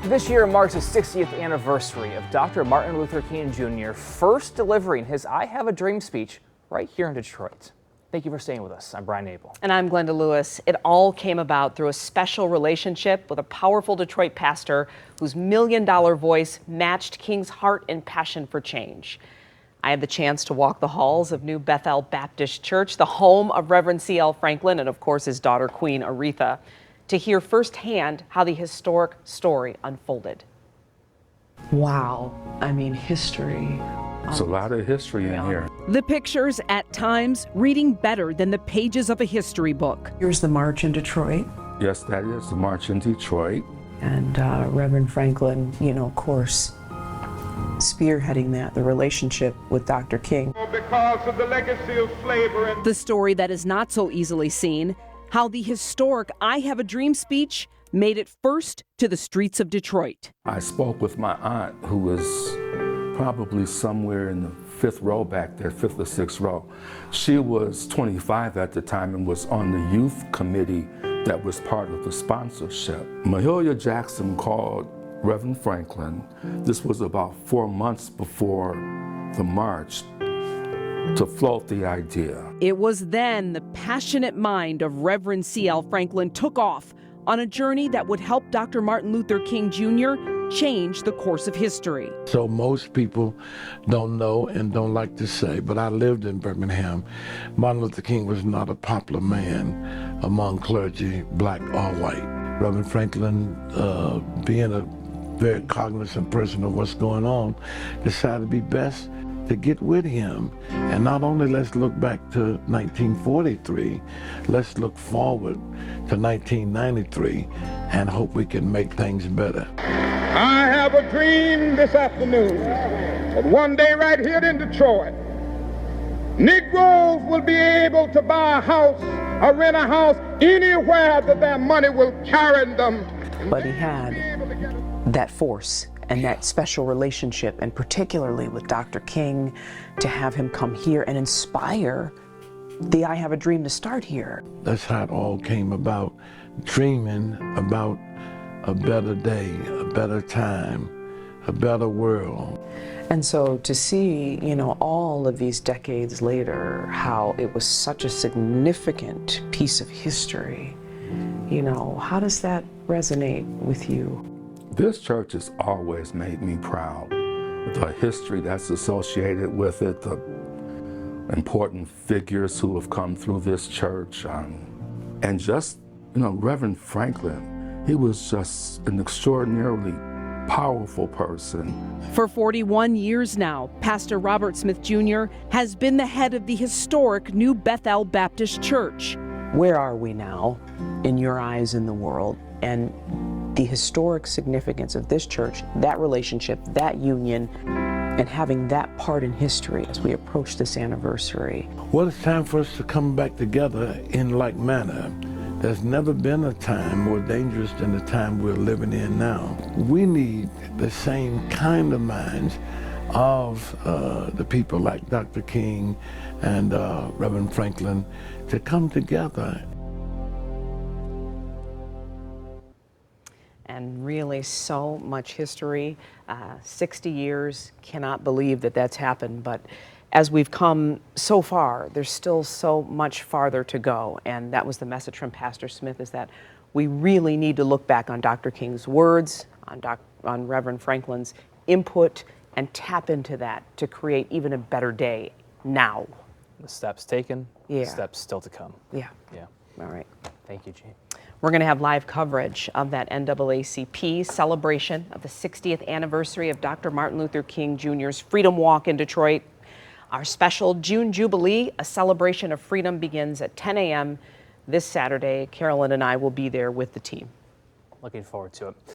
This year marks the 60th anniversary of Dr. Martin Luther King Jr. first delivering his I Have a Dream speech right here in Detroit. Thank you for staying with us. I'm Brian Abel. And I'm Glenda Lewis. It all came about through a special relationship with a powerful Detroit pastor whose million-dollar voice matched King's heart and passion for change. I had the chance to walk the halls of New Bethel Baptist Church, the home of Reverend C.L. Franklin and, of course, his daughter, Queen Aretha, to hear firsthand how the historic story unfolded. Wow, I mean, history. There's a lot of history in here. The pictures, at times, reading better than the pages of a history book. Here's the march in Detroit. Yes, that is the march in Detroit. And Reverend Franklin, of course, spearheading that, the relationship with Dr. King. Because of the legacy of slavery. The story that is not so easily seen, how the historic I Have a Dream speech made it first to the streets of Detroit. I spoke with my aunt, who was probably somewhere in the fifth row back there, fifth or sixth row. She was 25 at the time and was on the youth committee that was part of the sponsorship. Mahalia Jackson called Reverend Franklin. This was about 4 months before the march, to float the idea. It was then the passionate mind of Reverend C.L. Franklin took off on a journey that would help Dr. Martin Luther King Jr. change the course of history. So most people don't know and don't like to say, but I lived in Birmingham. Martin Luther King was not a popular man among clergy, black or white. Reverend Franklin, being a very cognizant person of what's going on, decided to be best to get with him. And not only let's look back to 1943, let's look forward to 1993 and hope we can make things better. I have a dream this afternoon that one day right here in Detroit, Negroes will be able to buy a house or rent a house anywhere that their money will carry them. But he had that force and that special relationship, and particularly with Dr. King, to have him come here and inspire the I Have a Dream to start here. That's how it all came about, dreaming about a better day, a better time, a better world. And so to see, all of these decades later, how it was such a significant piece of history, how does that resonate with you? This church has always made me proud. The history that's associated with it, the important figures who have come through this church, and just, Reverend Franklin, he was just an extraordinarily powerful person. For 41 years now, Pastor Robert Smith Jr. has been the head of the historic New Bethel Baptist Church. Where are we now in your eyes in the world? And the historic significance of this church, that relationship, that union, and having that part in history as we approach this anniversary. Well, it's time for us to come back together in like manner. There's never been a time more dangerous than the time we're living in now. We need the same kind of minds of the people like Dr. King and Reverend Franklin to come together. And really so much history, 60 years, cannot believe that that's happened. But as we've come so far, there's still so much farther to go. And that was the message from Pastor Smith, is that we really need to look back on Dr. King's words, on Reverend Franklin's input, and tap into that to create even a better day now. The steps taken, Yeah. steps still to come. Yeah. Yeah. All right. Thank you, Gene. We're going to have live coverage of that NAACP celebration of the 60th anniversary of Dr. Martin Luther King Jr.'s Freedom Walk in Detroit. Our special June Jubilee, a celebration of freedom, begins at 10 a.m. this Saturday. Carolyn and I will be there with the team. Looking forward to it.